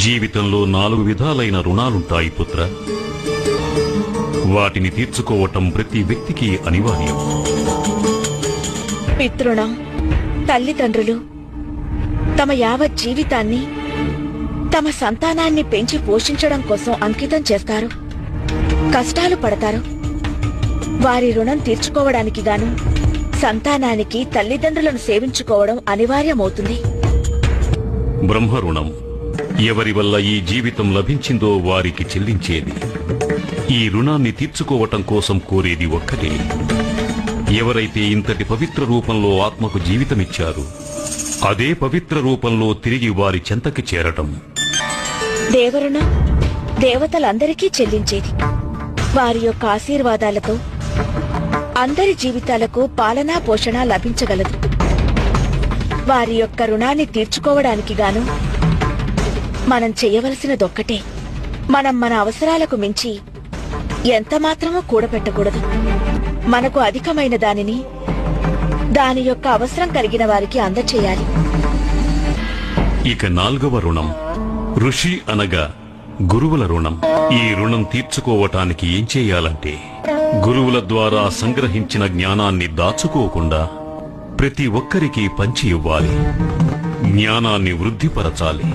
జీవితంలో 4 విధాలైన రుణాలుంటాయి పుత్ర. వాటిని తీర్చుకోవటం ప్రతి వ్యక్తికి అనివార్యం. పితృణం. తల్లిదండ్రులు తమ యావత్ జీవితాన్ని తమ సంతానాన్ని పెంచి పోషించడం కోసం అంకితం చేస్తారు, కష్టాలు పడతారు. వారి రుణం తీర్చుకోవడానికి గాను సంతానానికి తల్లిదండ్రులను సేవించుకోవడం అనివార్యమవుతుంది. బ్రహ్మ రుణం. ఎవరి వల్ల ఈ జీవితం లభించిందో వారికి చెల్లించేది. ఈ రుణాన్ని తీర్చుకోవటం కోసం కోరేది ఒక్కటే. ఎవరైతే ఇంతటి పవిత్ర రూపంలో ఆత్మకు జీవితమిచ్చారో అదే పవిత్ర రూపంలో తిరిగి వారి చెంతకి చేరటం. దేవరుణం దేవతలందరికీ చెల్లించేది. వారి యొక్క ఆశీర్వాదాలతో అందరి జీవితాలకు పాలనా పోషణ లభించగలదు. వారి యొక్క రుణాన్ని తీర్చుకోవడానికి గాను మనం చెయ్యవలసినదొక్కటే. మనం మన అవసరాలకు మించి ఎంత మాత్రమూ కూడబెట్టకూడదు. మనకు అధికమైన దానిని దాని యొక్క అవసరం కలిగిన వారికి అందచేయాలి. ఇక 4వ రుణం ఋషి అనగా గురువుల రుణం. ఈ రుణం తీర్చుకోవటానికి ఏం చేయాలంటే గురువుల ద్వారా సంగ్రహించిన జ్ఞానాన్ని దాచుకోకుండా ప్రతి ఒక్కరికి పంచి ఇవ్వాలి. జ్ఞానాన్ని వృద్ధిపరచాలి.